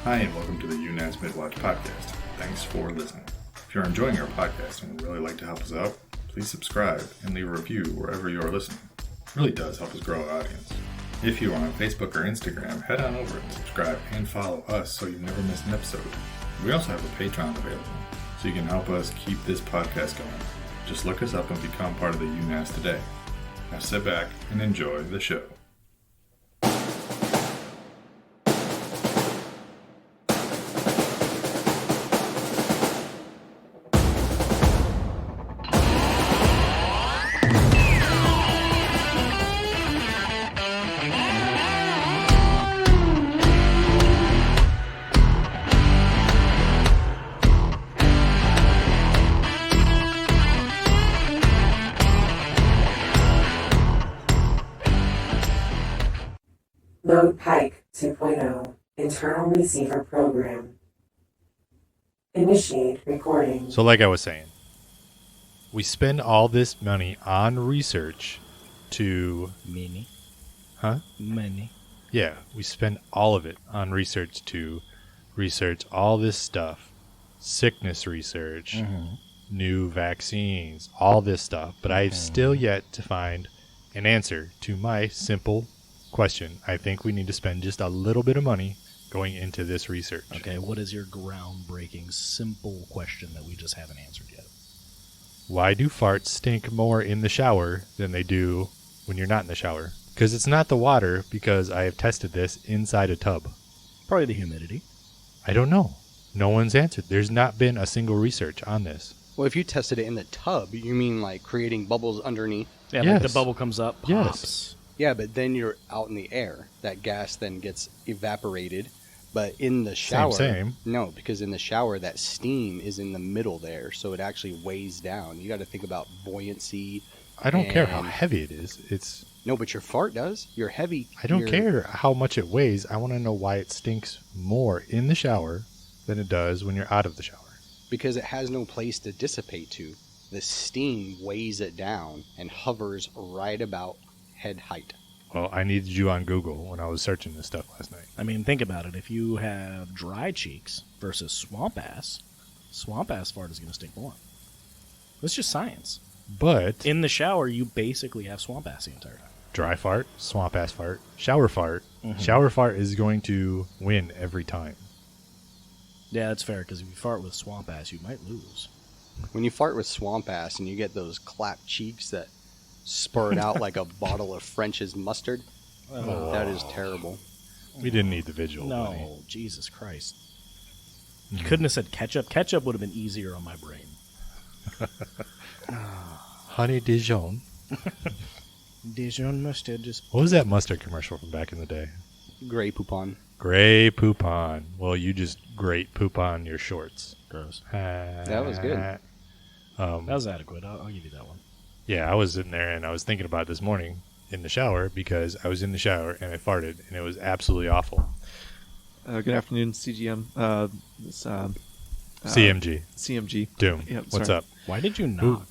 Hi, and welcome to the UNAS Midwatch podcast. Thanks for listening. If you're enjoying our podcast and would really like to help us out, please subscribe and leave a review wherever you are listening. It really does help us grow our audience. If you are on Facebook or Instagram, head on over and subscribe and follow us so you never miss an episode. We also have a Patreon available, so you can help us keep this podcast going. Just look us up and become part of the UNAS today. Now sit back and enjoy the show. Load Pike 2.0 Internal Receiver Program. Initiate recording. So like I was saying, we spend all this money on research to... Money. Huh? Money. Yeah, we spend all of it on research to research all this stuff. Sickness research, new vaccines, all this stuff. But I've still yet to find an answer to my simple question. I think we need to spend just a little bit of money going into this research. Okay, what is your groundbreaking, simple question that we just haven't answered yet? Why do farts stink more in the shower than they do when you're not in the shower? Because it's not the water, because I have tested this inside a tub. Probably the humidity. I don't know. No one's answered. There's not been a single research on this. Well, if you tested it in the tub, you mean like creating bubbles underneath? Yeah, Yes. like the bubble comes up, pops. Yes. Yeah, but then you're out in the air. That gas then gets evaporated. But in the shower... Same. No, because in the shower, that steam is in the middle there, so it actually weighs down. You got to think about buoyancy. I don't care how and- heavy it is. It's. No, but your fart does. You're heavy. I don't You're- care how much it weighs. I want to know why it stinks more in the shower than it does when you're out of the shower. Because it has no place to dissipate to. The steam weighs it down and hovers right about head height. Well, I needed you on Google when I was searching this stuff last night. I mean, think about it. If you have dry cheeks versus swamp ass fart is going to stink more. That's just science. But In the shower, you basically have swamp ass the entire time. dry fart, swamp ass fart, shower fart. Shower fart is going to win every time. Yeah, that's fair, because if you fart with swamp ass, you might lose. When you fart with swamp ass and you get those clapped cheeks that spurt out like a bottle of French's mustard, that is terrible. We didn't need the visual. No, buddy. Jesus Christ. You couldn't have said ketchup. Ketchup would have been easier on my brain. Honey Dijon. Dijon mustard just... What was that mustard commercial from back in the day? Grey Poupon. Grey poupon. Well, you just grate poop on your shorts. Gross. That was good. That was adequate. I'll give you that one. Yeah, I was sitting there and I was thinking about it this morning in the shower because I was in the shower and I farted and it was absolutely awful. Good afternoon, CGM. CMG. CMG. Doom. Yeah, What's sorry. up? Why did you knock?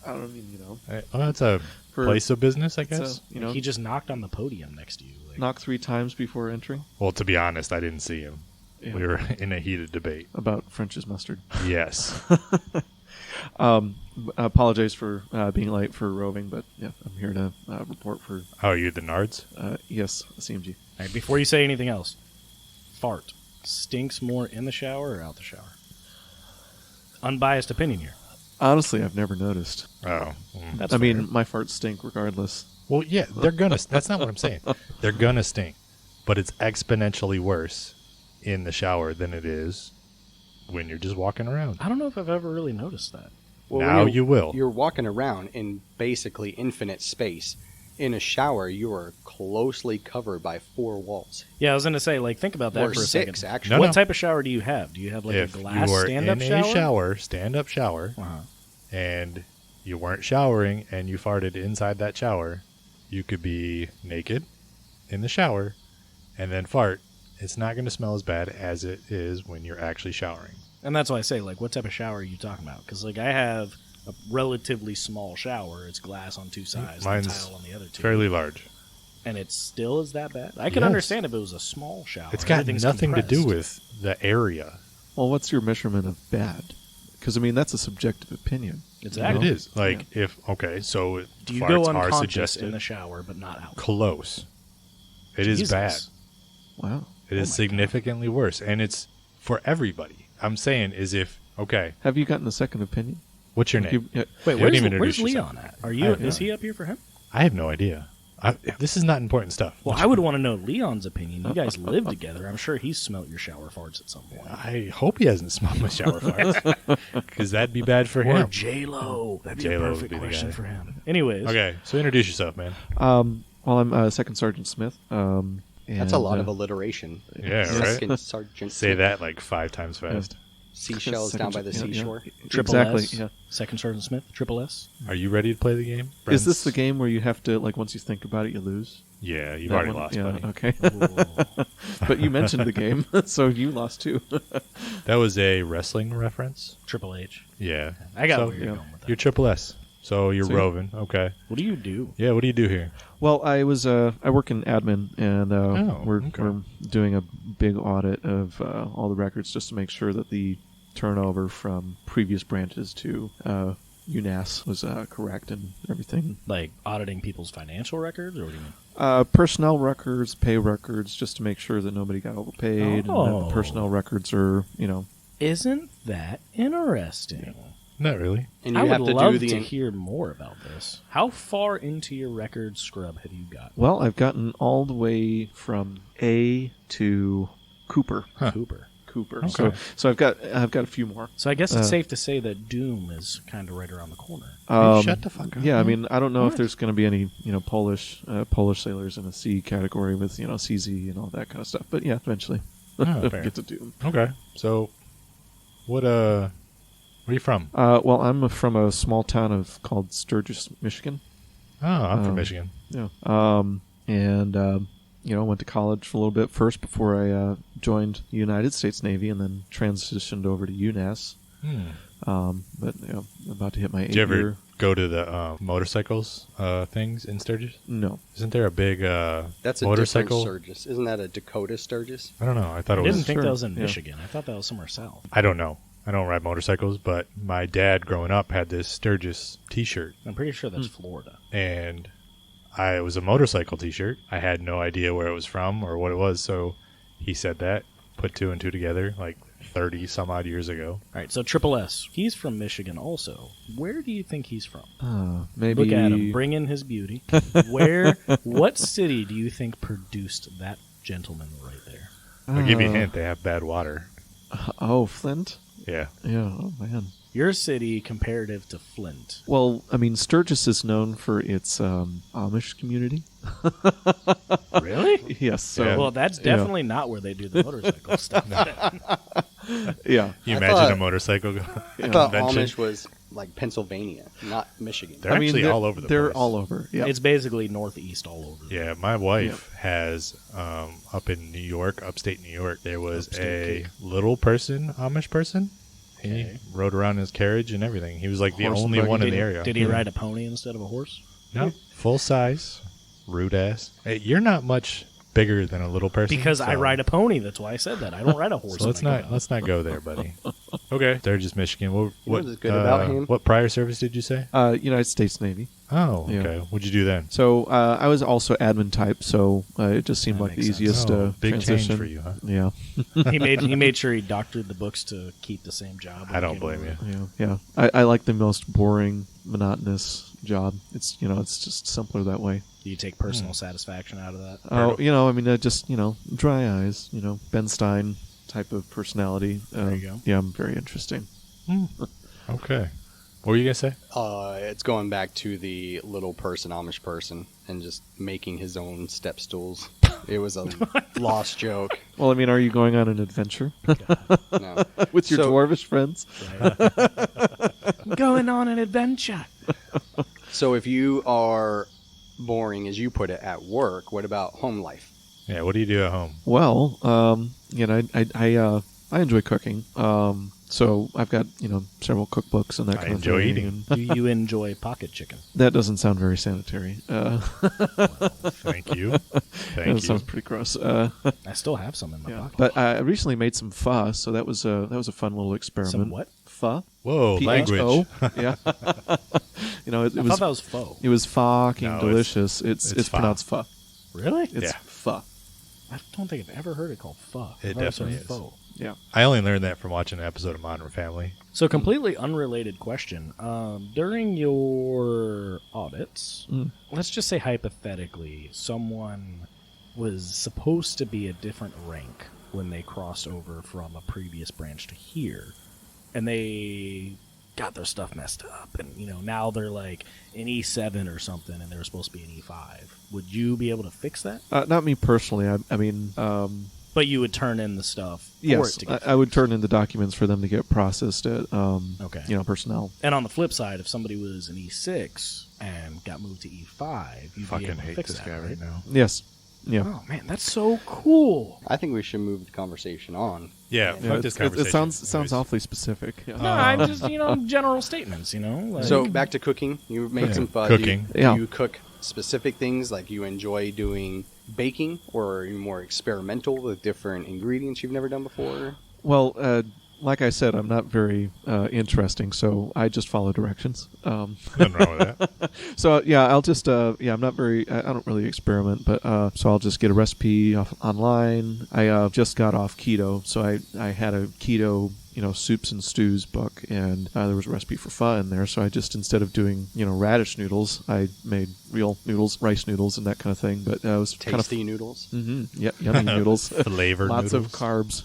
I don't mean, Well, that's a For- place of business, I it's guess. a, He just knocked on the podium next to you. Like, knock 3 times before entering Well, to be honest, I didn't see him. Yeah. We were in a heated debate. about French's mustard. Yes. I apologize for being late for roving, but yeah, I'm here to report for, How are you, the Nards? yes, CMG. all right, before you say anything else, fart stinks more in the shower or out the shower? Unbiased opinion here. Honestly, I've never noticed. Oh. That's I fair. mean, my farts stink regardless. Well, yeah, they're gonna. That's not what I'm saying. They're gonna stink, but it's exponentially worse in the shower than it is when you're just walking around. I don't know if I've ever really noticed that. Well, Now when you will. You're walking around in basically infinite space. In a shower, you are closely covered by 4 walls. Yeah, I was going to say, like, think about that Or for a 6, second. actually. What No. type of shower do you have? Do you have, like, If a glass you are stand-up in shower? a shower, stand-up shower, Uh-huh. and you weren't showering and you farted inside that shower, you could be naked in the shower and then fart. It's not going to smell as bad as it is when you're actually showering. And that's why I say, like, what type of shower are you talking about? Because, like, I have a relatively small shower. It's glass on 2 sides, and Mine's tile on the other 2. fairly large. And it still is that bad? I could Yes. understand if it was a small shower. It's got Everything's nothing to do compressed. with the area. Well, what's your measurement of bad? Because, I mean, that's a subjective opinion. Exactly. It is. Like, so Do you farts go are unconscious suggested. in the shower but not out? Close. It is Jesus. bad. Wow. It is significantly worse. And it's for everybody. I'm saying is Have you gotten a second opinion? what's your Like name? you- Wait, You haven't even where's introduced Leon yourself. at? Are you? have no Is he up here for him? I have no idea. This is not important stuff. Well, I would want to know Leon's opinion. You guys live together. I'm sure he's smelt your shower farts at some point. I hope he hasn't smelled my shower farts. Because that'd be bad for Or him. J-Lo. That'd be J-Lo a would perfect be the question guy. for him. Anyways. Okay, so introduce yourself, man. Well, I'm Second Sergeant Smith. That's a lot of alliteration. Yeah, Second right? Sergeant Say that like 5 times fast. Seashells down by the seashore. Triple Exactly. S. Yeah. Second Sergeant Smith. Triple S. Are you ready to play the game? Is this friends? the game where you have to, like, once you think about it, you lose? Yeah, you've That already one? lost, Yeah, buddy. okay. Ooh. But you mentioned the game, so you lost too. That was a wrestling reference? Triple H. Yeah. I got So, where you're yeah. going with that. You're Triple S. So you're See? roving. Okay. What do you do? Yeah, what do you do here? Well, I work in admin, and we're doing a big audit of all the records just to make sure that the turnover from previous branches to UNAS was correct and everything. Like auditing people's financial records, or what do you mean? Personnel records, pay records, just to make sure that nobody got overpaid, and that Oh. the personnel records are, Isn't that interesting? Not really. And you I have would to love do the to hear more about this. How far into your record scrub have you got? Well, I've gotten all the way from A to Cooper. Cooper. Cooper. Okay. So I've got a few more. So I guess it's safe to say that Doom is kind of right around the corner. Shut the fuck up. Yeah, I mean, I don't know if there's going to be any, Polish sailors in a C category with, CZ and all that kind of stuff. But yeah, eventually, Oh, fair. get to Doom. Okay. So, where are you from? Well, I'm from a small town called Sturgis, Michigan. Oh, I'm from Michigan. Yeah. And went to college for a little bit first before I joined the United States Navy, and then transitioned over to UNAS. But I'm about to hit my Did you 8 year. ever go to the motorcycles things in Sturgis? No. Isn't there a big That's a motorcycle? different Sturgis. Isn't that a Dakota Sturgis? I don't know. I thought I it didn't was. think Sure, that was in yeah. Michigan. I thought that was somewhere south. I don't know. I don't ride motorcycles, but my dad growing up had this Sturgis T-shirt, I'm pretty sure that's Florida. and it was a motorcycle T-shirt. I had no idea where it was from or what it was, so he said that, put 2 and 2 together, like 30 some odd years ago. All right, so Triple S. He's from Michigan also. Where do you think he's from? Maybe. Look at him, bring in his beauty. What city do you think produced that gentleman right there? I'll give you a hint. They have bad water. Oh, Flint? Yeah. Yeah, oh man. Your city comparative to Flint. Well, I mean, Sturgis is known for its Amish community. Really? Yes. So, Yeah. Well, that's definitely not where they do the motorcycle stuff. yeah. You I imagine thought- a motorcycle I thought convention? Amish was like Pennsylvania, not Michigan. They're actually all over the They're place. all over. Yeah. It's basically northeast all over. Yeah, my wife has up in New York, upstate New York, there was Upstate a little person, Amish person. He Okay. rode around in his carriage and everything. He was like the Horse and only buggy. one in the area. Did he ride a pony instead of a horse? No, full size, rude ass. Hey, you're not much bigger than a little person. Because I so- ride a pony. That's why I said that. I don't ride a horse. So let's when I go not out. let's not go there, buddy. Okay, Sturgis, Michigan. What what's good about him? What prior service did you say? United States Navy. Oh, Yeah. okay. What'd you do then? So I was also admin type, so it just seemed That like the makes sense. easiest Big transition. change for you, huh? Yeah, He made sure he doctored the books to keep the same job. when I he don't came blame over. you. yeah. I like the most boring, monotonous job. It's it's just simpler that way. Do you take personal satisfaction out of that? Oh, I mean, just dry eyes. Ben Stein type of personality. There you go. Yeah, I'm very interesting. Okay. What were you gonna say? It's going back to the little person, Amish person, and just making his own step stools. It was a lost joke. Well, I mean, are you going on an adventure No. with your So- dwarvish friends? Going on an adventure. So if you are boring, as you put it, at work, what about home life? Yeah. What do you do at home? Well, I I enjoy cooking. So I've got several cookbooks and that kind of thing. I enjoy eating. Do you enjoy pocket chicken? That doesn't sound very sanitary. Thank you. That sounds pretty gross. I still have some in my pocket. But I recently made some pho, so that was a fun little experiment. Some what? Pho. Whoa, language. P-H-O. Yeah. It I was. thought that was pho. It was fucking No, delicious. It's pho. pronounced pho. Really? It's Yeah. pho. I don't think I've ever heard it called pho. It I thought definitely was is. pho. Yeah. I only learned that from watching an episode of Modern Family. So, completely unrelated question. During your audits, let's just say hypothetically, someone was supposed to be a different rank when they crossed over from a previous branch to here, and they got their stuff messed up, and now they're like an E7 or something, and they were supposed to be an E5. Would you be able to fix that? Not me personally. I mean. But you would turn in the stuff for it Yes, to get I would turn in the documents for them to get processed at personnel. And on the flip side, if somebody was an E6 and got moved to E5, you'd be Fucking able to hate fix this that, guy right now. Yes. Yeah. Oh man, that's so cool. I think we should move the conversation on. Yeah, Yeah, fuck this conversation. it sounds awfully specific. Yeah. No, I'm just general statements. Like, So back to cooking. You made some pho. Cooking. Do Yeah. you cook specific things like you enjoy doing baking, or are you more experimental with different ingredients you've never done before? Well, like I said, I'm not very interesting, so I just follow directions. Nothing wrong with that. So yeah, I'll just I'm not very. I don't really experiment, but so I'll just get a recipe online. I just got off keto, so I had a keto soups and stews book, and there was a recipe for pho in there. So I just, instead of doing radish noodles, I made real noodles, rice noodles, and that kind of thing. But it was Tasty kind of noodles. yeah, yummy noodles, Flavored lots noodles. of carbs.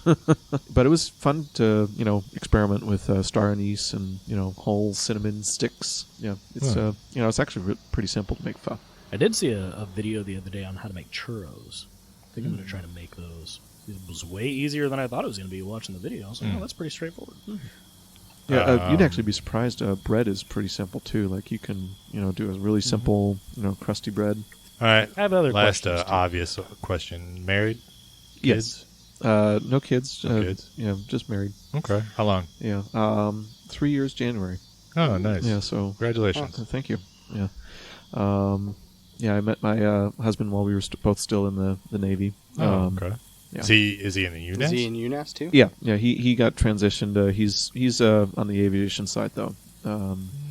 But it was fun to experiment with star anise and whole cinnamon sticks. Yeah, it's it's actually pretty simple to make pho. I did see a video the other day on how to make churros. I think I'm going to try to make those. It was way easier than I thought it was going to be watching the video. So that's pretty straightforward. Yeah, you'd actually be surprised. Bread is pretty simple too. Like you can, do a really simple, crusty bread. All right. I have other Last questions, too. obvious question. Married? Yes. No kids. No kids? Yeah, just married. Okay. How long? Yeah. 3 years January. Oh, nice. Yeah. So. Congratulations. Thank you. Yeah. I met my husband while we were both still in the Navy. Okay. Yeah. Is he in the UNAS? Is he in UNAS too? Yeah. He got transitioned. He's on the aviation side though.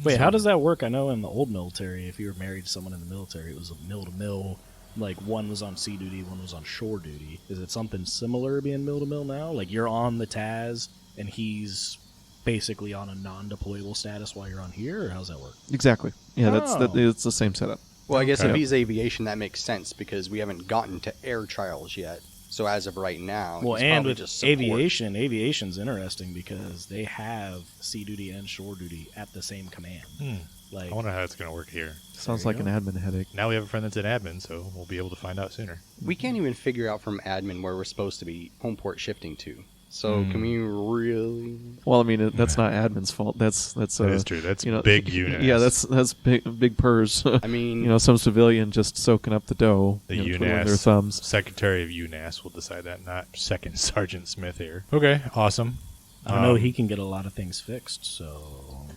Wait, how does that work? I know in the old military, if you were married to someone in the military, it was a mill-to-mill. Like, one was on sea duty, one was on shore duty. Is it something similar being mill-to-mill now? Like, you're on the TAS, and he's basically on a non-deployable status while you're on here, or how's that work? Exactly. Yeah, Oh. it's the same setup. Well, I guess Okay. if he's aviation, that makes sense because we haven't gotten to air trials yet. So as of right now, Well, he's and probably with just support. aviation's interesting because they have sea duty and shore duty at the same command. Like, I wonder how it's going to work here. Sounds you like go. an admin headache. Now we have a friend that's an admin, so we'll be able to find out sooner. We can't even figure out from admin where we're supposed to be home port shifting to. So can we really? Well, I mean, that's not admin's fault. That's That is true. That's big UNAS. Yeah, that's big purrs. I mean, some civilian just soaking up the dough. The twiddling their UNAS thumbs. Secretary of UNAS will decide that, not Second Sergeant Smith here. Okay, awesome. I know he can get a lot of things fixed, so...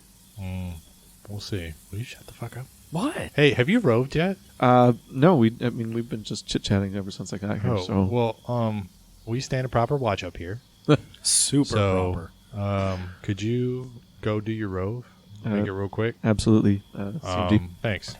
We'll see. Will you shut the fuck up? What? Hey, have you roved yet? No, we've been just chit chatting ever since I got here. So well, we stand a proper watch up here. Super So, proper. could you go do your rove? Make it real quick. absolutely. CMG. Thanks.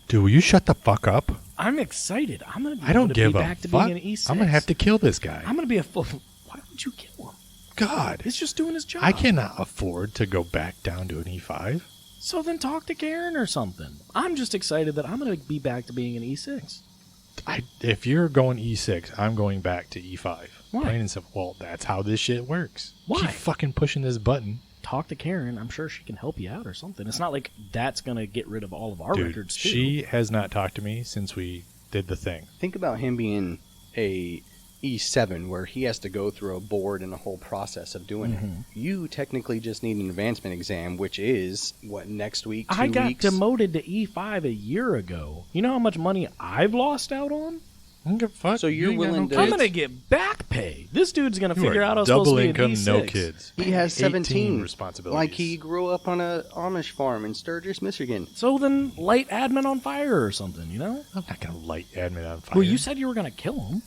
Dude, will you shut the fuck up? I'm excited. I'm going to be I don't able to give be a back to fuck. being an E6. I'm gonna have to kill this guy. I'm going to be a full... Why would you kill him? God, He's just doing his job. I cannot afford to go back down to an E5. So then talk to Karen or something. I'm just excited that I'm going to be back to being an E6. If you're going E6, I'm going back to E5. Why? Plain and simple. Well, that's how this shit works. Why? Keep fucking pushing this button. Talk to Karen. I'm sure she can help you out or something. It's not like that's going to get rid of all of our Dude, records, too. she has not talked to me since we did the thing. think about him being a E7 where he has to go through a board and a whole process of doing it. You technically just need an advancement exam, which is, what, next week, 2 I got weeks? demoted to E5 a year ago. You know how much money I've lost out on? I don't give a fuck. So you're You ain't got willing no to- I'm kids. gonna get back pay. This dude's gonna You figure are out I was double supposed to be income, a D6. no kids. He has 18 17 responsibilities. Like he grew up on a Amish farm in Sturgis, Michigan. So then light admin on fire or something, you know? I'm not gonna light admin on fire. Well, you said you were gonna kill him.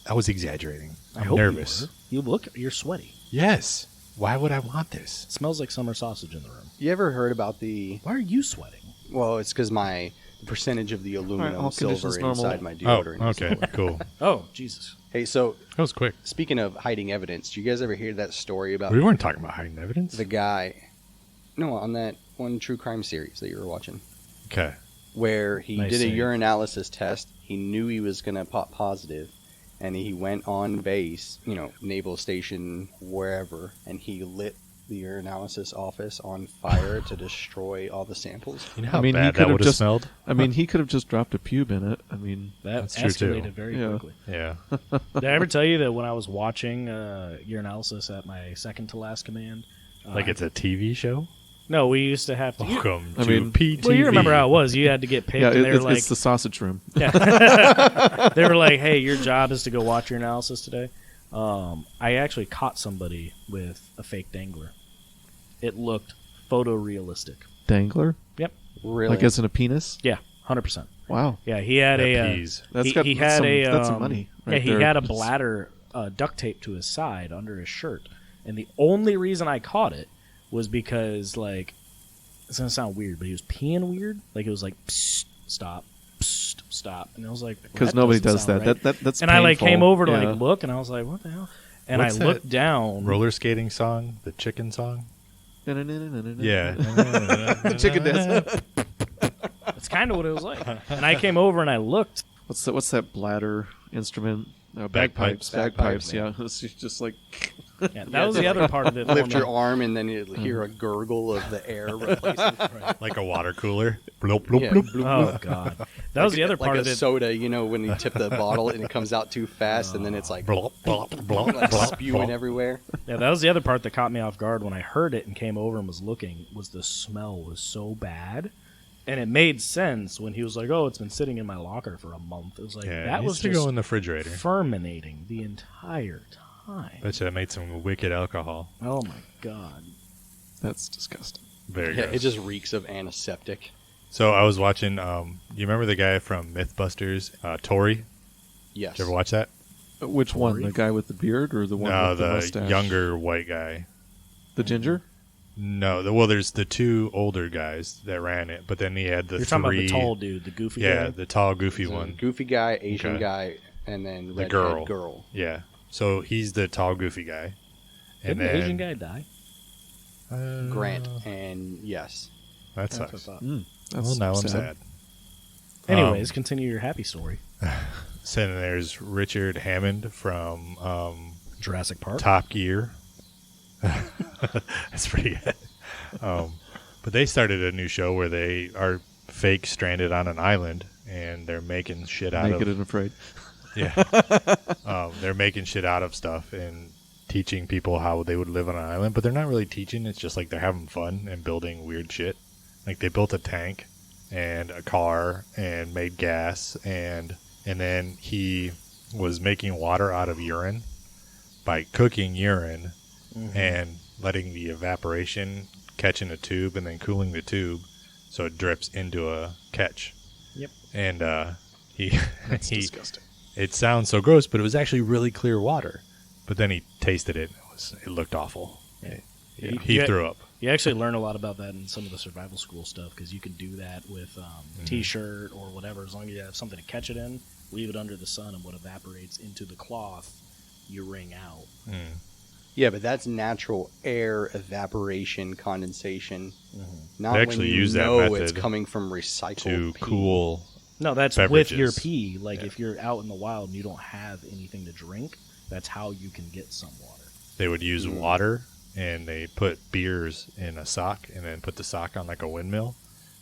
I was exaggerating. I I'm hope nervous. You were. You're sweaty. Yes. Why would I want this? It smells like summer sausage in the room. You ever heard about the... Why are you sweating? Well, it's because the percentage of the aluminum all silver conditions normal. inside my Oh, deodorant. is okay, lower. cool. Oh, Jesus. Hey, so That was quick. speaking of hiding evidence, do you guys ever hear that story about We weren't talking about hiding evidence. the guy... No, on that one true crime series that you were watching, Okay. where he Nice did a save. urinalysis test. He knew he was going to pop positive, and he went on base, naval station, wherever, and he lit the urinalysis office on fire to destroy all the samples. You know how I mean, he bad could that have would have just- smelled? I mean, he could have just dropped a pube in it. I mean, That That's true, too. escalated very Yeah. quickly. Yeah. Did I ever tell you that when I was watching urinalysis at my second to last command? Like it's a TV show? No, we used to have to. Welcome I to mean- PTV. Well, you remember how it was. You had to get picked, yeah, and they were it's, like, it's the sausage room. yeah. They were like, "Hey, your job is to go watch your analysis today." I actually caught somebody with a fake dangler. It looked photorealistic. Dangler? Really? Like as in a penis? Yeah, 100%. Wow. Yeah, he had That a. peas. That's he, got he that's had some, a. that's some money. Yeah, Right he there. had a bladder duct taped to his side under his shirt, and the only reason I caught it was because it's gonna sound weird, but he was peeing weird. Like it was like psst, stop, psst, stop, and I was like, Because that nobody doesn't does sound that. right. That's and I painful. came over to Yeah. look, and I was like, what the hell? And What's I looked that down. roller skating song, the chicken song. Yeah. The chicken dance. That's kind of what it was like. And I came over and I looked. What's that bladder instrument? Bagpipes. Bagpipes. Yeah. It's just like. Yeah, that was the other part of it. Lift for your me. arm, and then you'd hear a gurgle of the air replacing. Like a water cooler. Bloop, bloop, Yeah. bloop. Oh god, that was the other part like of a it. soda, when you tip the bottle and it comes out too fast, and then it's like, Blop, blop, blop, like blop, spewing blop. everywhere. Yeah, that was the other part that caught me off guard when I heard it and came over and was looking. Was the smell was so bad, and it made sense when he was like, "Oh, it's been sitting in my locker for a month." It was like Yeah, that it was used to just go in the refrigerator. ferminating the entire time. Bet you that made some wicked alcohol. Oh my god! That's disgusting. Very Yeah, gross. it just reeks of antiseptic. So I was watching. You remember the guy from MythBusters, Tori? Yes. Did you ever watch that? Which one? The guy with the beard or the one No, with the the mustache? younger white guy. The ginger? No, there's the two older guys that ran it, but then he had the You're three. talking about the tall dude, the goofy yeah, guy. the tall, goofy There's a one. Goofy guy, Asian Okay. guy, and then The redhead girl. Yeah. So he's the tall, goofy guy. Didn't And the then Asian guy die? Grant, and yes. That That's what I sucks. thought. That's Well, now I'm sad. Anyways, continue your happy story. So then there's Richard Hammond from Jurassic Park. Top Gear. That's pretty good. But they started a new show where they are fake stranded on an island and they're making shit out Naked of and afraid. yeah. They're making shit out of stuff and teaching people how they would live on an island, but they're not really teaching. It's just like they're having fun and building weird shit. Like they built a tank and a car and made gas and then he was making water out of urine by cooking urine and letting the evaporation catch in a tube and then cooling the tube so it drips into a catch. Yep. And he That's he disgusting. it sounds so gross, but it was actually really clear water. But then he tasted it. It looked awful. Yeah. He Yeah. threw up. You actually learn a lot about that in some of the survival school stuff because you can do that with T-shirt or whatever. As long as you have something to catch it in, leave it under the sun, and what evaporates into the cloth, you wring out. Yeah, but that's natural air evaporation, condensation. Not They actually when you use that know it's method coming from recycled To pee. cool. No, that's Beverages. with your pee. Like Yeah. if you're out in the wild and you don't have anything to drink, that's how you can get some water. They would use water, and they put beers in a sock, and then put the sock on like a windmill,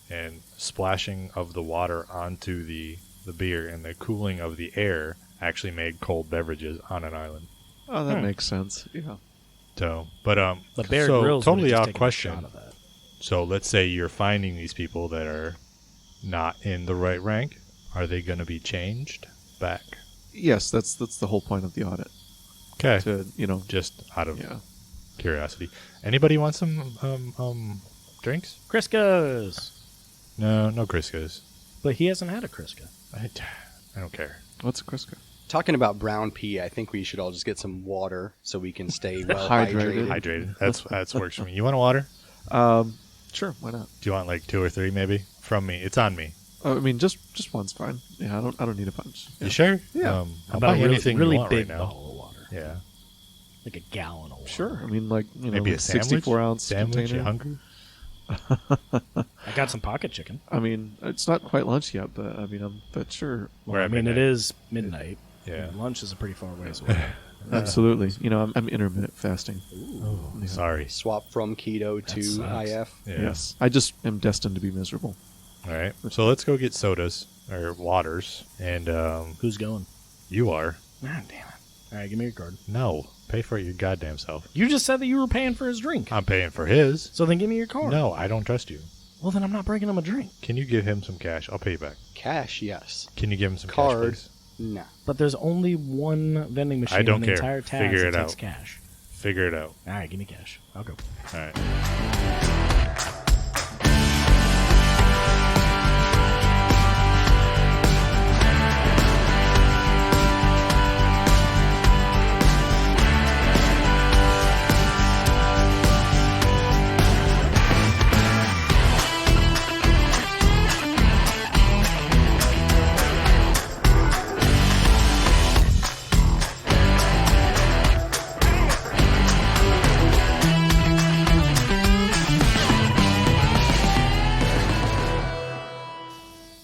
and splashing of the water onto the beer and the cooling of the air actually made cold beverages on an island. Oh, that makes sense. Yeah. So, but But Bear so Grylls totally would've just off taken a question. shot of that. So let's say you're finding these people that are not in the right rank. Are they going to be changed? back? Yes, that's the whole point of the audit. Okay. To Just out of yeah. curiosity. Anybody want some drinks? Criscas. No Criscas. But he hasn't had a Crisca. I don't care. What's a Crisco? Talking about brown pea, I think we should all just get some water so we can stay well Hydrated. hydrated. That's works for me. You want a water? Sure, why not? Do you want like 2 or 3 maybe? From me. It's on me. I mean, just one's fine. Yeah, I don't need a bunch. Yeah. You sure? Yeah. I'll How buy about a really, anything really you want big right now. bottle of water? Yeah. Like a gallon of water. Sure. I mean, like Maybe a sandwich? 64-ounce sandwich. container. You hungry? I got some pocket chicken. I mean, it's not quite lunch yet, but I mean, but sure. We're at I mean, midnight. it is midnight. Yeah. Lunch is a pretty far ways away. Absolutely. I'm intermittent fasting. Oh, sorry. Swap from keto That to sucks. IF. Yeah. Yes. I just am destined to be miserable. All right. So let's go get sodas or waters. And Who's going? you are. Ah, damn it. All right, give me your card. No. Pay for it your goddamn self. You just said that you were paying for his drink. I'm paying for his. So then give me your card. No, I don't trust you. Well, then I'm not bringing him a drink. Can you give him some cash? I'll pay you back. Cash, yes. Can you give him some Card. cash, please? No. But there's only one vending machine I don't in the care. entire town Figure that it takes out. cash. Figure it out. All right, give me cash. I'll go. All right.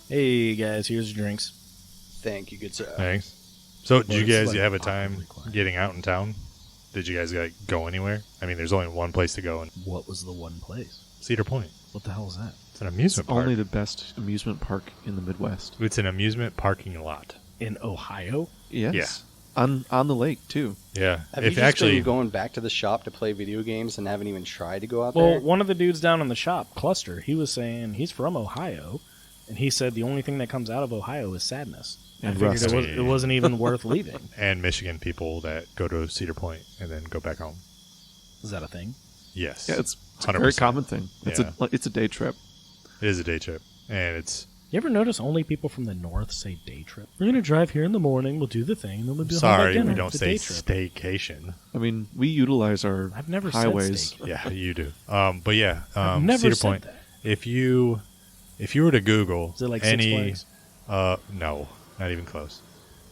Hey, guys, here's your drinks. Thank you, good sir. Thanks. So, did Well, you it's guys like have a time awkwardly quiet. getting out in town? Did you guys like go anywhere? I mean, there's only one place to go in What was the one place? Cedar Point. What the hell is that? It's an amusement park. Only the best amusement park in the Midwest. It's an amusement parking lot. In Ohio? Yes. Yeah. On the lake too. Yeah. Have if you just actually been going back to the shop to play video games and haven't even tried to go out Well, there? one of the dudes down in the shop, Cluster, he was saying he's from Ohio, and he said the only thing that comes out of Ohio is sadness. And I figured rust. it wasn't even worth leaving. and Michigan people that go to Cedar Point and then go back home. Is that a thing? Yes. Yeah, it's a very 100%. common thing. Yeah. It's a day trip. It is a day trip, and it's You ever notice only people from the north say day trip? We're going to drive here in the morning, we'll do the thing, then we'll be home by sorry dinner. we don't It's a say day trip. staycation. I mean, we utilize our I've never highways. said steak. Yeah, you do. But yeah, I've never Cedar said Point. that. If you were to Google Is it like Six any, Flags? no, not even close.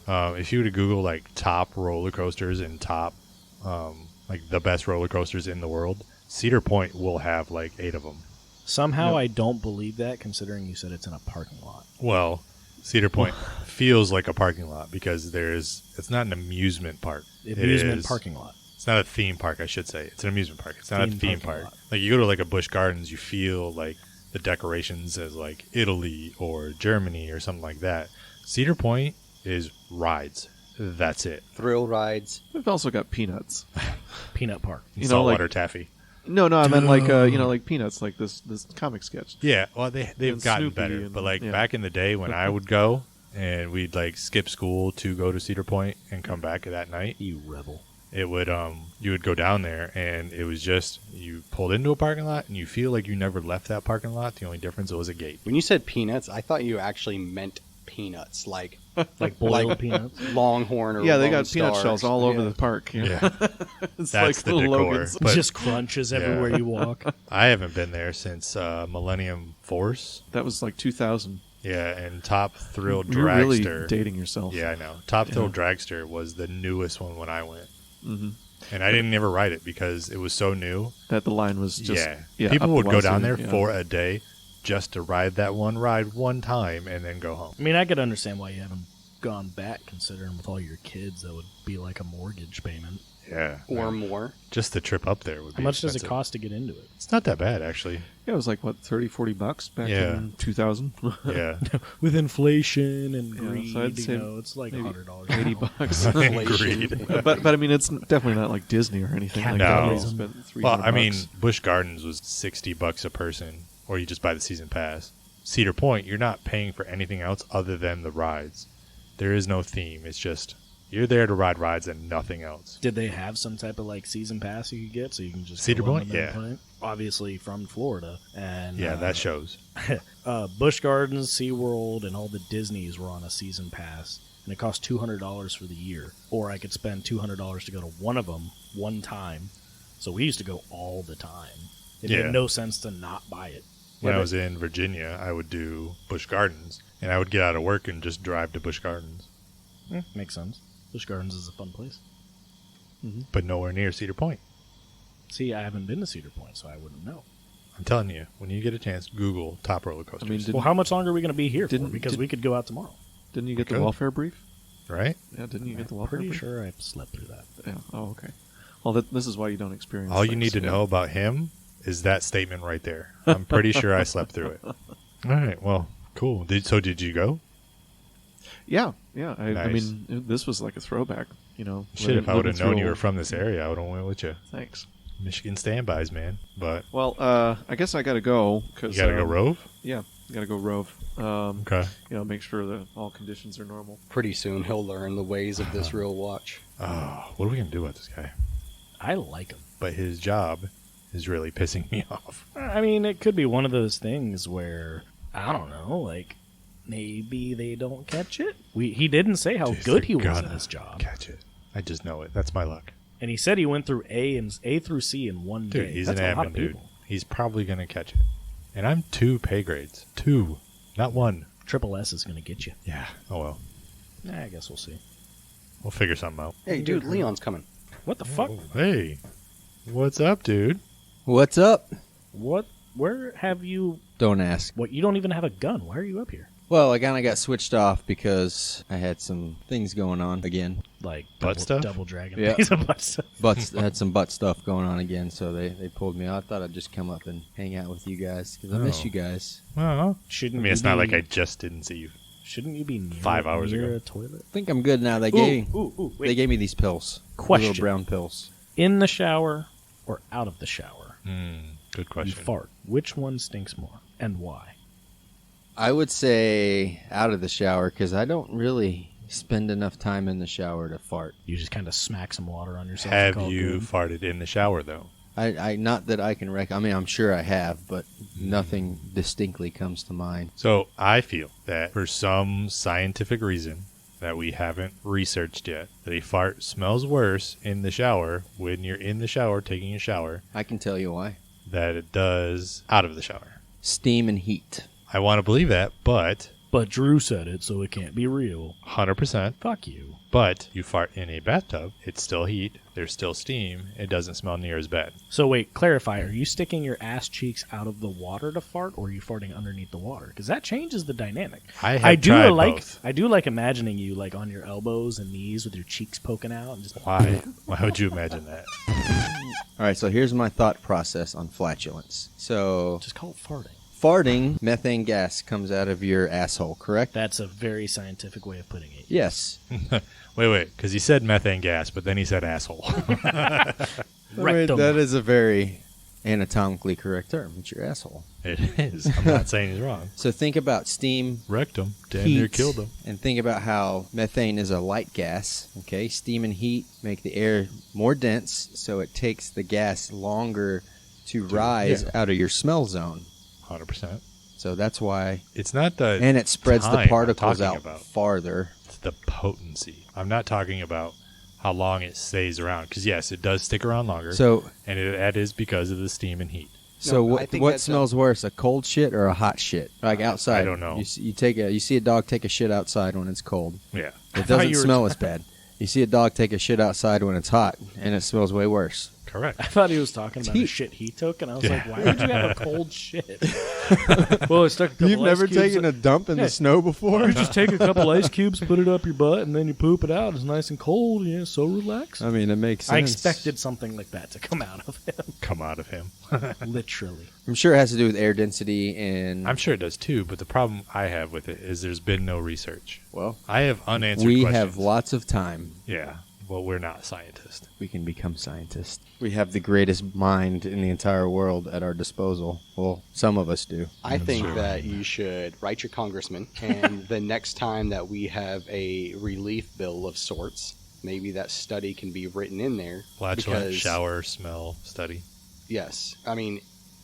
If you were to Google like top roller coasters and top, like the best roller coasters in the world, Cedar Point will have like 8 of them. Somehow I don't believe that, considering you said it's in a parking lot. Well, Cedar Point feels like a parking lot because it's not an amusement park. Amusement It is- parking lot. It's not a theme park, I should say. It's an amusement park. It's not a Theme theme parking park. lot. Like you go to like a Busch Gardens, you feel like the decorations as like Italy or Germany or something like that. Cedar Point is rides. That's it. Thrill rides. We've also got peanuts. Peanut Park. Saltwater taffy. No, I meant like like peanuts, like this comic sketch. Yeah, well they've And gotten Snoopy better, and- but like yeah. back in the day when I would go and we'd like skip school to go to Cedar Point and come back that night, You rebel. it would you would go down there and it was just you pulled into a parking lot and you feel like you never left that parking lot. The only difference was a gate. When you said peanuts, I thought you actually meant peanuts, like Like boiled Like- peanuts. Longhorn or Yeah, they Lone got peanut Star. shells all over Yeah. the park. Yeah, It's that's like the decor. Logan's. But Just crunches everywhere you walk. I haven't been there since Millennium Force. That was like 2000. Yeah, and Top Thrill You're really Dragster. dating yourself. Yeah, I know. Top Thrill Yeah. Dragster was the newest one when I went, hmm and I didn't ever ride it because it was so new. That the line was just People up would the go down wazoo, there yeah. for a day just to ride that one ride one time and then go home. I mean, I could understand why you haven't gone back, considering with all your kids, that would be like a mortgage payment. Yeah, Or more. just the trip up there would be. How much does it expensive. cost to get into it? It's not that bad actually. Yeah, it was like what $30-$40 back Yeah. in 2000. Yeah, With inflation and Yeah, greed, so I'd say it's like maybe $100. $80. Agreed. but I mean, it's definitely not like Disney or anything like that. No. We spent $300. Well, I mean, Busch Gardens was $60 a person, or you just buy the season pass. Cedar Point, you're not paying for anything else other than the rides, There is no theme. It's just you're there to ride rides and nothing else. Did they have some type of like season pass you could get so you can just Cedar go on Point? them and Yeah. play? Obviously from Florida, and Yeah, that shows. Busch Gardens, SeaWorld, and all the Disneys were on a season pass, and it cost $200 for the year. Or I could spend $200 to go to one of them one time. So we used to go all the time. It Yeah. made no sense to not buy it. When I was in Virginia, I would do Busch Gardens, and I would get out of work and just drive to Busch Gardens, Makes sense. Busch Gardens is a fun place. but nowhere near Cedar Point. See, I haven't been to Cedar Point, so I wouldn't know. I'm telling you, when you get a chance, Google top roller coasters. I mean, Well, how much longer are we going to be here for? didn't- Because we could go out tomorrow. Didn't you get the Good. welfare brief? right? Yeah, didn't you get the welfare Pretty brief? sure I slept through that. Yeah. Oh, okay. Well, this is why you don't experience. All you things. need to Yeah. know about him is that statement right there. I'm pretty sure I slept through it. All right, well, cool. Did you go? Yeah, yeah. I Nice. mean, this was like a throwback. You know, Shit, if I would have living known through you were old- from this area, I would have went with you. Thanks. Michigan standbys, man. But Well, I guess I got to go because you got to go rove? Yeah, got to go rove. Okay. You know, make sure that all conditions are normal. Pretty soon he'll learn the ways of this real watch. Oh, what are we going to do about this guy? I like him. But his job is really pissing me off. I mean, it could be one of those things where, I don't know, like, maybe they don't catch it. He didn't say how Jeez, good they're he was at gonna his job. Catch it. I just know it. That's my luck. And he said he went through A through C in one Dude, day. he's That's an a lot admin of dude. people. He's probably going to catch it. And I'm 2 pay grades. 2. Not 1. Triple S is going to get you. Yeah. Oh, well. I guess we'll see. We'll figure something out. Hey, dude, Leon's coming. What the fuck? Oh, hey. What's up, dude? What's up? What? Where have you? Don't ask. What? You don't even have a gun. Why are you up here? Well, I kind of got switched off because I had some things going on again. Like Butt double, stuff? Double dragon. Yeah. Piece of butt stuff. I had some butt stuff going on again, so they pulled me out. I thought I'd just come up and hang out with you guys because I miss Oh. you guys. Well, I Shouldn't mean, it's you not be- like I just didn't see you. Shouldn't you be near, 5 hours near ago. a toilet? I think I'm good now. They Ooh, they gave me these pills. The Question. little brown pills. In the shower or out of the shower? Good You question. fart. Which one stinks more, and why? I would say out of the shower because I don't really spend enough time in the shower to fart. You just kind of smack some water on yourself. and Have call it you good? farted in the shower, though? I not that I can I mean, I'm sure I have, but nothing distinctly comes to mind. So I feel that for some scientific reason that we haven't researched yet, that a fart smells worse in the shower when you're in the shower taking a shower I can tell you why. than it does out of the shower. Steam and heat. I want to believe that, but But Drew said it, so it can't be real. 100%. Fuck you. But you fart in a bathtub, it's still heat, there's still steam, it doesn't smell near as bad. So wait, clarify. Are you sticking your ass cheeks out of the water to fart, or are you farting underneath the water? Because that changes the dynamic. I have I do tried like. both. I do like imagining you like on your elbows and knees with your cheeks poking out and just. Why? Why would you imagine that? All right, so here's my thought process on flatulence. So, Just call it farting. farting, methane gas comes out of your asshole, correct? That's a very scientific way of putting it. Yes. Wait, because he said methane gas, but then he said asshole. Rectum. That is a very anatomically correct term. It's your asshole. It is. I'm not saying he's wrong. So think about steam, Wrecked him. Damn near heat, killed him. and think about how methane is a light gas. Okay, steam and heat make the air more dense, so it takes the gas longer to rise out of your smell zone. 100%. So that's why, It's not the and it spreads time the I'm particles talking out about. farther. It's the potency. I'm not talking about how long it stays around. Because, yes, it does stick around longer. So, and that is because of the steam and heat. so I think what that's smells worse, a cold shit or a hot shit? Like outside, I don't know. You see a dog take a shit outside when it's cold. Yeah. It thought doesn't you were- smell as bad. You see a dog take a shit outside when it's hot, and it smells way worse. Correct. I thought he was talking about Heat. a shit he took, and I was Yeah. like, "Why would you have a cold shit?" Well, it's stuck a couple ice cubes. a dump in Yeah. the snow before? You just take a couple ice cubes, put it up your butt, and then you poop it out. It's nice and cold. Yeah, so relaxed. I mean, it makes sense. I expected something like that to come out of him. Come out of him. Literally. I'm sure it has to do with air density and. I'm sure it does too, but the problem I have with it is there's been no research. well, I have unanswered we questions. have lots of time. Yeah. Well, we're not scientists. We can become scientists. We have the greatest mind in the entire world at our disposal. Well, some of us do. I think that you should write your congressman, and the next time that we have a relief bill of sorts, maybe that study can be written in there. Flatulent shower smell study. Yes. I mean,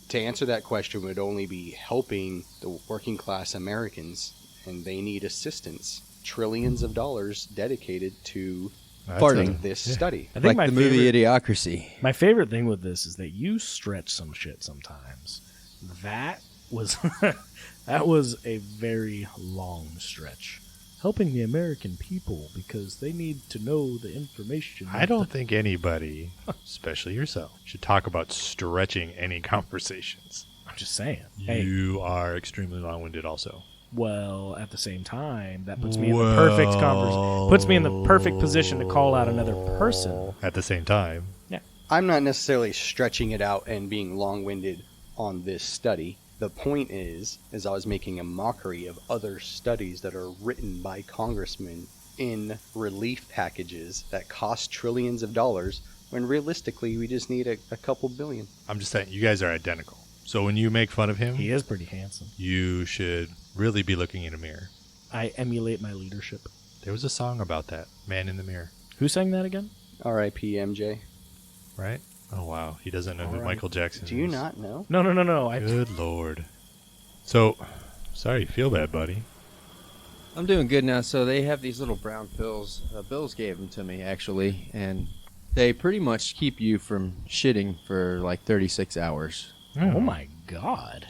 to answer that question would only be helping the working class Americans, and they need assistance. Trillions of dollars dedicated to Farting. this study. I think Like the movie Idiocracy. My favorite thing with this is that you stretch some shit sometimes. That was that was a very long stretch. Helping the American people because they need to know the information. I don't think anybody, especially yourself, should talk about stretching any conversations. I'm just saying. Hey, You are extremely long-winded also. well, at the same time, that puts me in the perfect puts me in the perfect position to call out another person. At the same time. I'm not necessarily stretching it out and being long-winded on this study. The point is I was making a mockery of other studies that are written by congressmen in relief packages that cost trillions of dollars, when realistically we just need a couple billion. I'm just saying, you guys are identical. So when you make fun of him, He is pretty handsome. you should really be looking in a mirror. I emulate my leadership. There was a song about that, Man in the Mirror, Who sang that again? R.I.P. MJ. right? Oh, wow. He doesn't know who Michael Jackson is. Do you not know? No. Good Lord. So, sorry you feel bad, buddy. I'm doing good now. So they have these little brown pills. Bills gave them to me, actually. And they pretty much keep you from shitting for like 36 hours. Oh my God.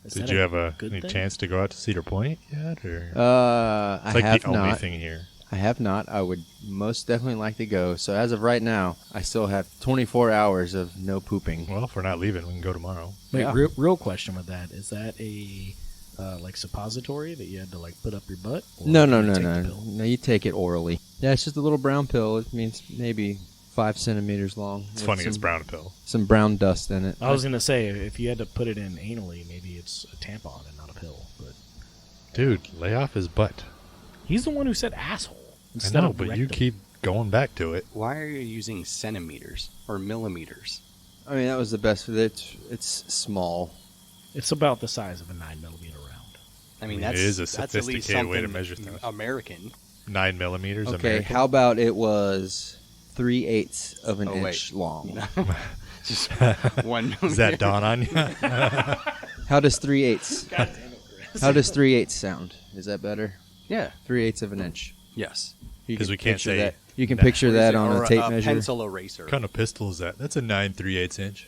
Is Did that you a have good any thing? chance to go out to Cedar Point yet? Or? It's It's like I have the only not. thing here. I have not. I would most definitely like to go. So as of right now, I still have 24 hours of no pooping. Well, if we're not leaving, we can go tomorrow. Wait, Yeah. real question with that. Is that a like suppository that you had to like put up your butt? Or No. do you take the pill? No, you take it orally. Yeah, it's just a little brown pill. It means maybe 5 centimeters long. It's with funny, it's some- brown pill. Some brown dust in it. I was gonna say if you had to put it in anally, maybe it's a tampon and not a pill. But Dude, lay off his butt. he's the one who said asshole I instead know, of but rectum. you keep going back to it. Why are you using centimeters or millimeters? I mean, that was the best. It's small. It's about the size of a 9mm round. I mean, It that's is a that's at least sophisticated way to something measure things. American. 9 millimeters Okay, American. how about it was 3/8 of an Oh, wait. inch long? Just 1 Does that dawn on you? How does 3/8? How does 3/8 sound? Is that better? Yeah. 3/8 of an inch. Yes. You 'Cause can we can't picture say that. You can that. picture that on Or a tape measure. pencil eraser. What kind of pistol is that? That's a 9 3/8 inch.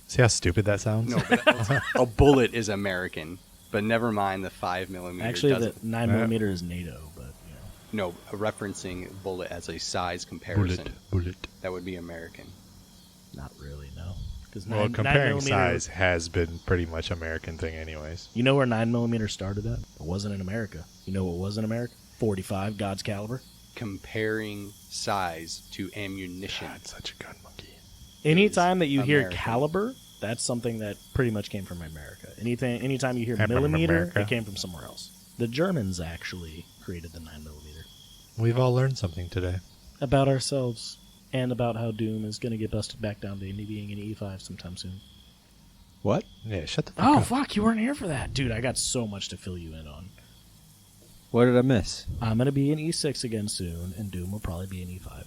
See how stupid that sounds? No, but a bullet is American. But never mind the 5mm. Actually, the doesn't. 9mm is NATO, but you know. No, referencing bullet as a size comparison. Bullet. That would be American. Not really, no. Because Well, comparing size has been pretty much American thing anyways. You know where 9mm started at? It wasn't in America. You know what was in America? 45 God's caliber. Comparing size to ammunition. God, such a gun monkey. Anytime that you hear American. caliber, that's something that pretty much came from America. Anytime you hear From millimeter, America. it came from somewhere else. The Germans actually created the 9mm. We've all learned something today. About ourselves, and about how Doom is going to get busted back down to being an E5 sometime soon. What? Yeah, shut the fuck Oh, up. fuck, you weren't here for that. Dude, I got so much to fill you in on. What did I miss? I'm going to be an E6 again soon, and Doom will probably be an E5.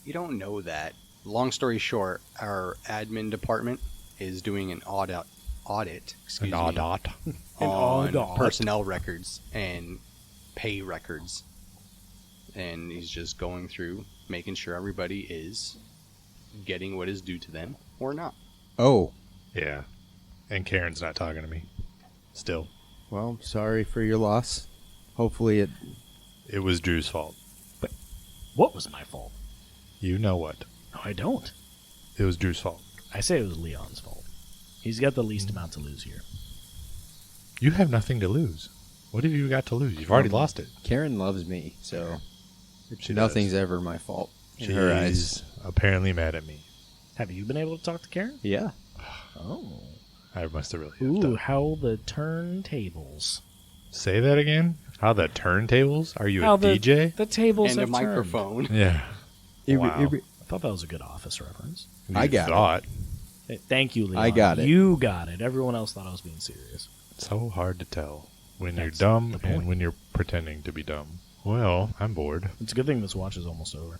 You don't know that. Long story short, our admin department is doing an audit. Excuse me. Dot. On audit. personnel records and pay records. And he's just going through, making sure everybody is getting what is due to them or not. Oh, Yeah. And Karen's not talking to me. Still. well, sorry for your loss. Hopefully it... It was Drew's fault. What was my fault? You know what? No, I don't. It was Drew's fault. I say it was Leon's fault. He's got the least amount to lose here. You have nothing to lose. What have you got to lose? You've already lost it. Karen loves me, so She nothing's does. ever my fault in her eyes. She's apparently mad at me. Have you been able to talk to Karen? Yeah. Oh. I must have really Ooh, effed up. how the turntables. Say that again? How the turntables? Are you How a the, DJ? The tables And a have turned. microphone. Yeah. Wow. I thought that was a good Office reference. I got thought. Hey, thank you, Leon. I got it. You got it. Everyone else thought I was being serious. So hard to tell when you're That's dumb the point. and when you're pretending to be dumb. Well, I'm bored. It's a good thing this watch is almost over.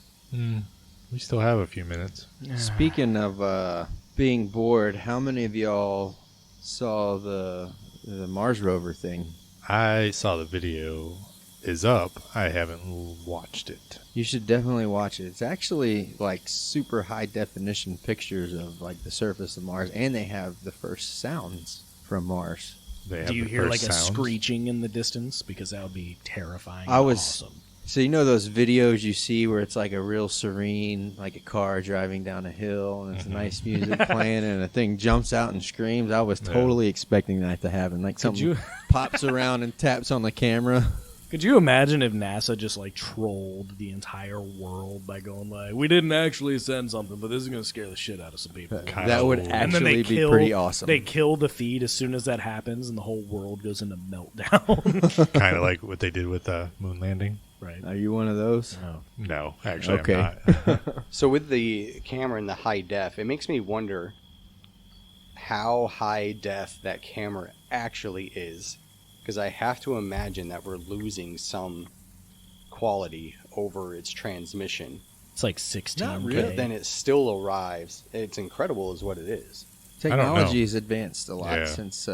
We still have a few minutes. Speaking of being bored, how many of y'all saw the Mars rover thing? I saw the video is up. I haven't watched it. You should definitely watch it. It's actually like super high definition pictures of like the surface of Mars, and they have the first sounds from Mars. They have Do you the hear first like a sounds. screeching in the distance? Because that would be terrifying. I and was- awesome. So you know those videos you see where it's like a real serene, like a car driving down a hill, and it's nice music playing, and a thing jumps out and screams. I was totally expecting that to happen. Like something pops around and taps on the camera. Could you imagine if NASA just like trolled the entire world by going like, we didn't actually send something, but this is going to scare the shit out of some people. That would And then actually be pretty awesome. They kill the feed as soon as that happens, and the whole world goes into meltdown. Kind of like what they did with the moon landing. Right. Are you one of those? No. No, actually, Okay. I'm not. So with the camera in the high def, it makes me wonder how high def that camera actually is. Because I have to imagine that we're losing some quality over its transmission. It's like 16. Not really. But then it still arrives. It's incredible is what it is. don't know. Technology has advanced a lot Yeah. since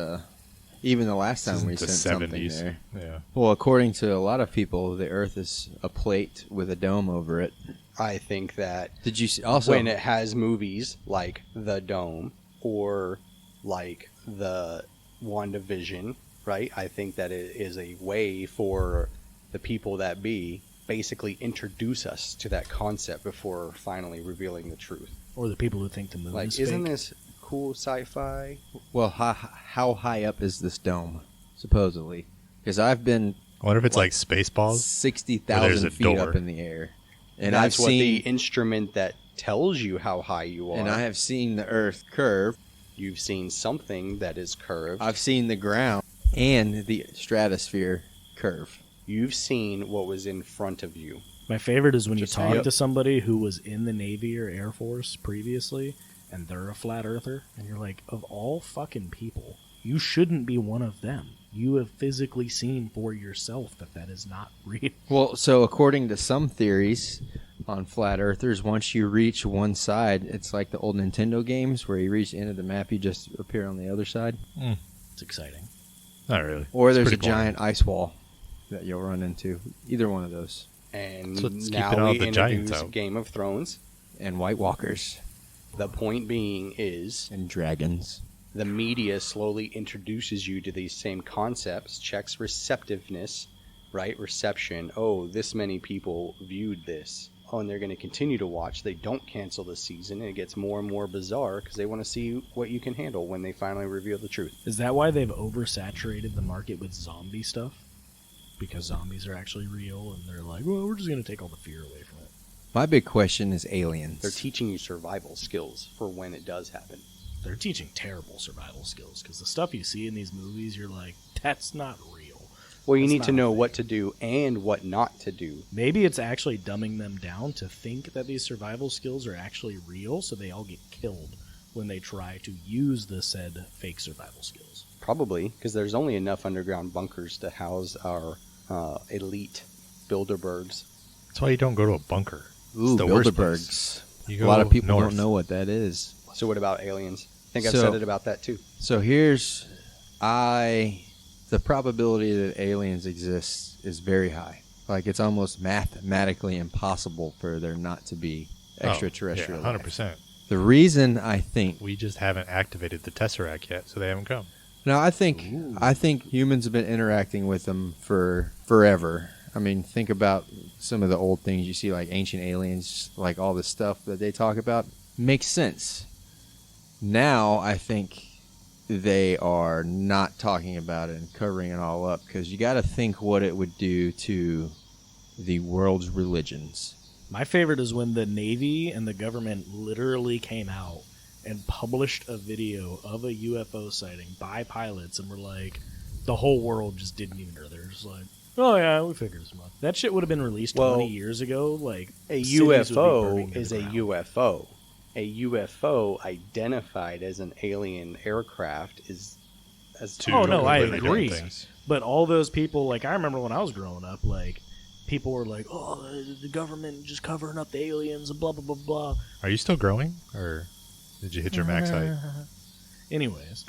even the last time we Since sent the something 70s. there. Yeah. Well, according to a lot of people, the Earth is a plate with a dome over it. I think that Did you see also? when it has movies like The Dome or like the WandaVision, right? I think that it is a way for the people that be basically introduce us to that concept before finally revealing the truth. Or the people who think the moon Like, is isn't fake. this cool sci-fi? Well, how high up is this dome, supposedly? Because I've been I wonder if it's like Spaceballs. 60,000 a feet door. up in the air, and That's I've what the seen instrument that tells you how high you are. and I have seen the Earth curve. You've seen something that is curved. I've seen the ground and the stratosphere curve. You've seen what was in front of you. My favorite is when you Just talk saying. to somebody who was in the Navy or Air Force previously, and they're a flat earther, and you're like, of all fucking people, you shouldn't be one of them. You have physically seen for yourself that is not real. Well, so according to some theories on flat earthers, once you reach one side, it's like the old Nintendo games where you reach the end of the map, you just appear on the other side. It's exciting. Not really. Or It's there's a pretty boring. giant ice wall that you'll run into. Either one of those. And So let's keep now it all we the giants introduce out. Game of Thrones. And White Walkers. The point being is And dragons. the media slowly introduces you to these same concepts, checks receptiveness, right? Reception. Oh, this many people viewed this. Oh, and they're going to continue to watch. They don't cancel the season, and it gets more and more bizarre because they want to see what you can handle when they finally reveal the truth. Is that why they've oversaturated the market with zombie stuff? Because zombies are actually real, and they're like, well, we're just going to take all the fear away from it. My big question is aliens. They're teaching you survival skills for when it does happen. They're teaching terrible survival skills, because the stuff you see in these movies, you're like, that's not real. Well, you That's need not to a know thing. what to do and what not to do. Maybe it's actually dumbing them down to think that these survival skills are actually real, so they all get killed when they try to use the said fake survival skills. Probably, because there's only enough underground bunkers to house our elite Bilderbergs. That's why you don't go to a bunker. Ooh, It's the worst Bilderbergs. You A go lot of people north. don't know what that is. So what about aliens? I think I've So- said it about that too. So the probability that aliens exist is very high. Like it's almost mathematically impossible for there not to be extraterrestrial. Yeah, life. 100%. The reason I think We just haven't activated the Tesseract yet, so they haven't come. no, I think humans have been interacting with them for forever. I mean, think about some of the old things you see, like ancient aliens, like all the stuff that they talk about. Makes sense. Now I think they are not talking about it and covering it all up because you got to think what it would do to the world's religions. My favorite is when the Navy and the government literally came out and published a video of a UFO sighting by pilots, and were like, the whole world just didn't even know. They're just like, Oh yeah, we figured as much. That shit would have been released 20 years ago. Like a cities would be UFO burning to is the a ground. UFO. A UFO identified as an alien aircraft is as Two Oh, no, I completely different agree. things. But all those people, like I remember when I was growing up, like people were like, "Oh, the government just covering up the aliens and blah blah blah blah." Are you still growing, or did you hit your max height? Anyways,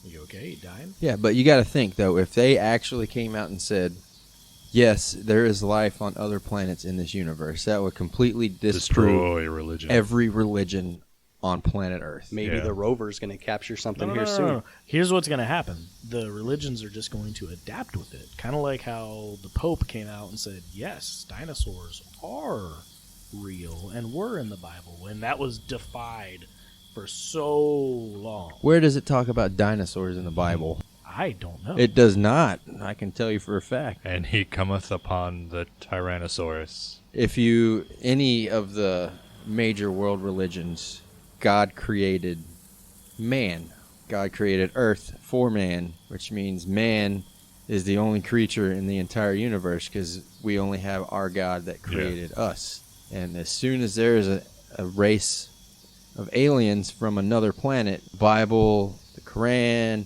you okay? You dying? Yeah, but you got to think though, if they actually came out and said, "Yes, there is life on other planets in this universe," that would completely disprove Destroy religion. every religion on planet Earth. maybe Yeah. the rover's going to capture something here No. soon. Here's what's going to happen: the religions are just going to adapt with it, kind of like how the Pope came out and said, "Yes, dinosaurs are real and were in the Bible," and that was defied for so long. Where does it talk about dinosaurs in the Bible? I don't know. It does not. I can tell you for a fact. And he cometh upon the Tyrannosaurus. If any of the major world religions, God created man. God created Earth for man, which means man is the only creature in the entire universe because we only have our God that created us. And as soon as there is a race of aliens from another planet, Bible, the Quran,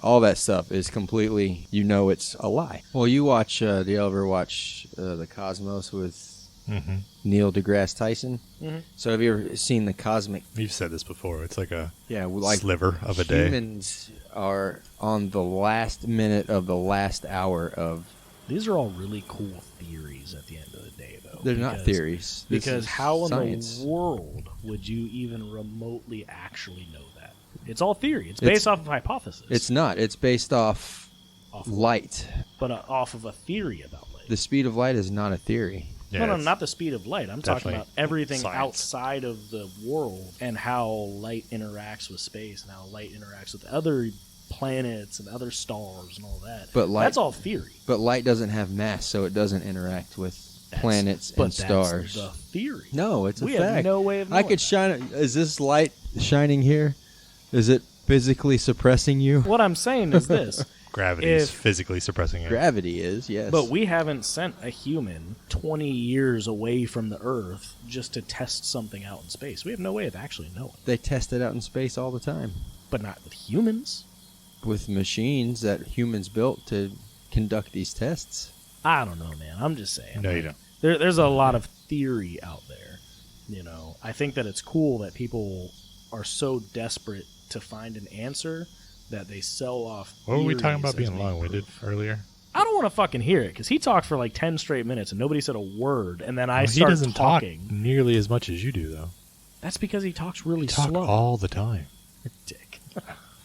all that stuff is completely, it's a lie. Well, you watch, do you ever watch The Cosmos with Mm-hmm. Neil deGrasse Tyson? Mhm. So have you ever seen the cosmic? You've said this before. It's like a Like sliver of a day. humans are on the last minute of the last hour of. These are all really cool theories at the end of the day, though. They're not theories. This Because is how in science. the world would you even remotely actually know that? It's all theory. It's It's- based off of hypothesis. It's not. It's based off Off of- light. but off of a theory about light. The speed of light is not a theory. Yeah, no, it's not the speed of light. I'm talking definitely about everything science. outside of the world and how light interacts with space and how light interacts with other planets and other stars and all that. But light- that's all theory. But light doesn't have mass, so it doesn't interact with planets But and stars. That's the theory. No, it's a we fact. have no way of I knowing could that. shine. Is this light shining here? Is it physically suppressing you? What I'm saying is this. Gravity is If- physically suppressing it. Gravity is, yes. But we haven't sent a human 20 years away from the Earth just to test something out in space. We have no way of actually knowing. They test it out in space all the time But not with humans. with machines that humans built to conduct these tests. I don't know, man. I'm just saying. No, you don't. There's a lot of theory out there. I think that it's cool that people are so desperate to find an answer that they sell off. What were we talking theories about as being being long-winded proof. earlier? I don't want to fucking hear it because he talked for like 10 straight minutes and nobody said a word. And then I Well, he start doesn't talking. talk nearly as much as you do, though. That's because he talks really You talk slow. all the time. Dick.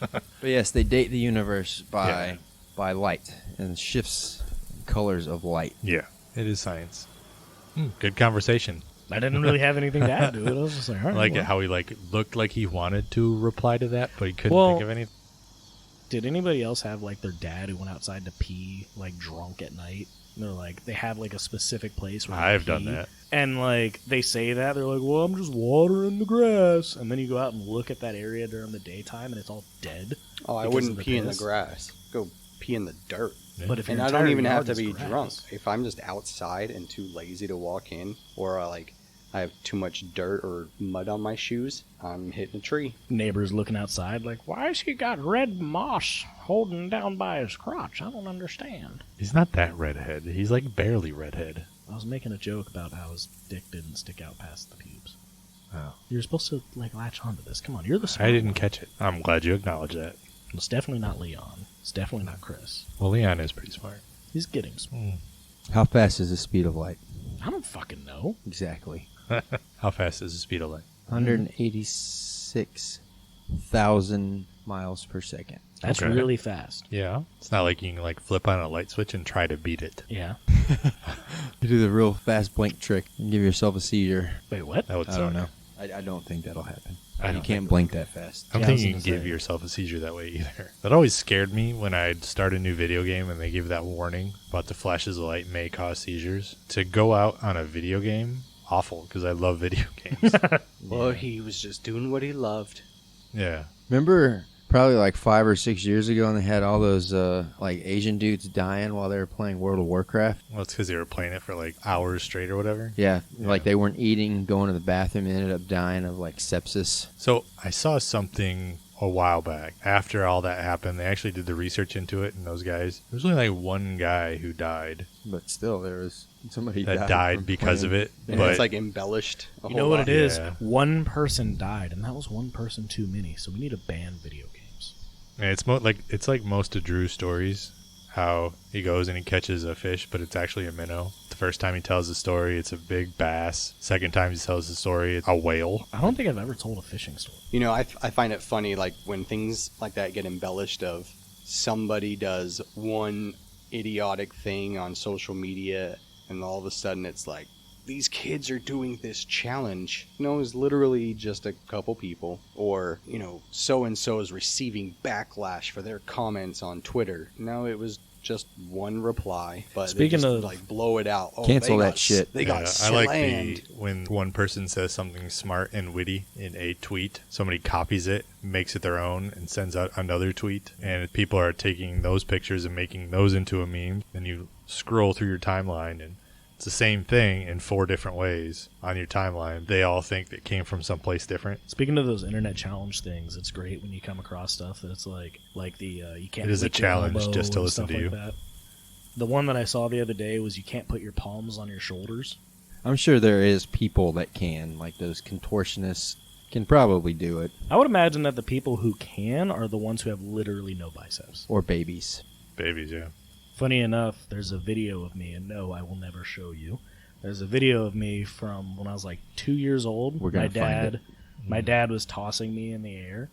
But yes, they date the universe Yeah. by light and shifts colors of light. Yeah, it is science. Good conversation. I didn't really have anything to add to it. I was just like, all I right. like well. it how he looked like he wanted to reply to that, but he couldn't Well, think of anything. Did anybody else have like their dad who went outside to pee like drunk at night? And they're like they have like a specific place where they I've done pee. that. And like they say that they're like, well, I'm just watering the grass, and then you go out and look at that area during the daytime, and it's all dead. Oh, I Because wouldn't of the pee in the piss. grass. Go pee in the dirt. Yeah. But if And your I don't entire even have yard to is be grass- drunk. If I'm just outside and too lazy to walk in, or I have too much dirt or mud on my shoes, I'm hitting a tree. Neighbors looking outside like, why has he got red moss holding down by his crotch? I don't understand. He's not that redhead. He's like barely redhead. I was making a joke about how his dick didn't stick out past the pubes. Oh. You're supposed to like latch onto this. Come on, you're the smart I didn't one. catch it. I'm glad you acknowledge that. It's definitely not Leon. It's definitely not Chris. Well, Leon is pretty smart. He's getting smart. How fast is the speed of light? I don't fucking know. Exactly. How fast is the speed of light? 186,000 miles per second. That's Okay. really fast. Yeah. It's not like you can like flip on a light switch and try to beat it. Yeah. You do the real fast blink trick and give yourself a seizure. Wait, what? That would I suck. don't know. I don't think that'll happen. I You don't can't think- blink that fast. I don't Yeah, I think was you can gonna give say. yourself a seizure that way either. That always scared me when I'd start a new video game and they give that warning about the flashes of light may cause seizures. To go out on a video game, awful, because I love video games. Well, he was just doing what he loved. Yeah. Remember probably like 5 or 6 years ago, and they had all those like Asian dudes dying while they were playing World of Warcraft. Well, it's because they were playing it for like hours straight or whatever. Yeah, like they weren't eating, going to the bathroom, and ended up dying of like sepsis. So I saw something a while back. After all that happened, they actually did the research into it, and those guys, there was only like one guy who died. But still, there was somebody that died because of it. Yeah, but it's like embellished. You know what it is? One person died, and that was one person too many. So we need to ban video games. Yeah, it's like most of Drew's stories. How he goes and he catches a fish, but it's actually a minnow. The first time he tells the story, it's a big bass. Second time he tells the story, it's a whale. I don't think I've ever told a fishing story. You know, I find it funny, like, when things like that get embellished of somebody does one idiotic thing on social media, and all of a sudden it's like, these kids are doing this challenge. No, it's literally just a couple people. Or, you know, so-and-so is receiving backlash for their comments on Twitter. No, it was just one reply. But speaking of, like, blow it out. Oh, cancel that shit. They got slammed. I like when one person says something smart and witty in a tweet, somebody copies it, makes it their own, and sends out another tweet. And people are taking those pictures and making those into a meme. And you scroll through your timeline, and it's the same thing in 4 different ways on your timeline. They all think it came from someplace different. Speaking of those internet challenge things, it's great when you come across stuff that's like the you can't. It is a challenge just to listen to you. That. The one that I saw the other day was you can't put your palms on your shoulders. I'm sure there is people that can, like those contortionists, can probably do it. I would imagine that the people who can are the ones who have literally no biceps. Or babies. Babies, yeah. Funny enough, there's a video of me, and no, I will never show you. There's a video of me from when I was like 2 years old. We're gonna find it. My dad was tossing me in the air,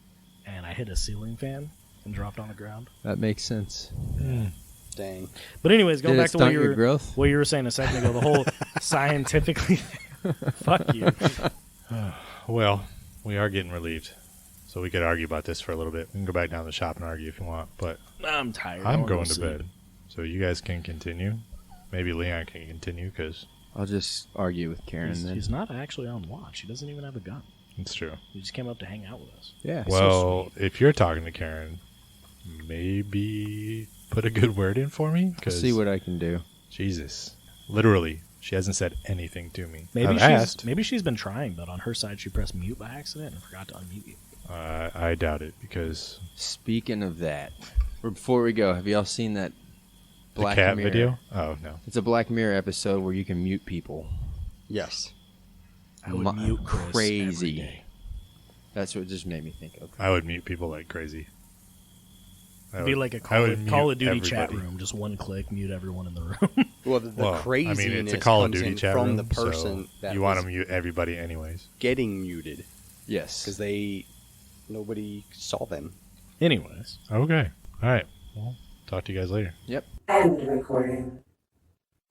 and I hit a ceiling fan and dropped on the ground. That makes sense. Dang. But anyways, going Did back it to stunt your growth? what you were saying a second ago, the whole scientifically... Fuck you. Well, we are getting relieved. So we could argue about this for a little bit. We can go back down to the shop and argue if you want, but I'm tired. I'm going to bed. So you guys can continue. Maybe Leon can continue because I'll just argue with Karen then. He's not actually on watch. He doesn't even have a gun. it's true. He just came up to hang out with us. Yeah. Well, if you're talking to Karen, maybe put a good word in for me. I'll see what I can do. Jesus. Literally, she hasn't said anything to me. Maybe she's been trying, but on her side she pressed mute by accident and forgot to unmute you. I doubt it because... Speaking of that, before we go, have y'all seen that Black the cat Mirror video? Oh, no. It's a Black Mirror episode where you can mute people. Yes. I would mute Chris crazy. every day. That's what it just made me think of. I would mute people like crazy. It'd be like a Call of Duty chat room. Just one click, mute everyone in the room. Well, the craziness I mean, it's a Call of comes Duty in chat from room, the person so that you want to mute everybody anyways. getting muted Yes. because nobody saw them. Anyways. Okay. All right. Well, talk to you guys later. Yep. End recording.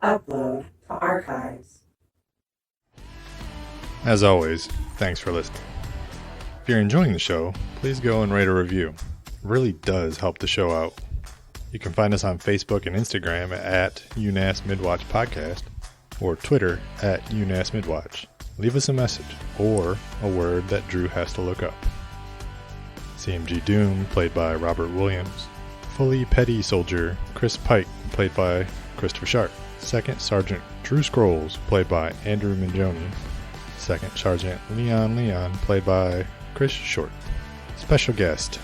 Upload to archives. As always, thanks for listening. If you're enjoying the show, please go and write a review. It really does help the show out. You can find us on Facebook and Instagram at UNAS Midwatch Podcast or Twitter at UNAS Midwatch. Leave us a message or a word that Drew has to look up. CMG Doom, played by Robert Williams. Fully Petty Soldier Chris Pike, played by Christopher Sharp. Second Sergeant Drew Scrolls, played by Andrew Mingione. Second Sergeant Leon, played by Chris Short. Special guest,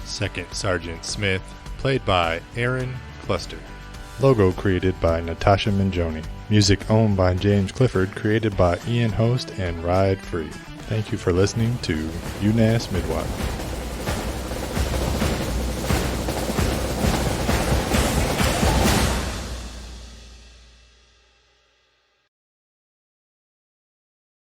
Second Sergeant Smith, played by Aaron Cluster. logo created by Natascha Mingione. Music owned by James Clifford, created by Ian Host and Ride Free. Thank you for listening to UNAS Midwatch.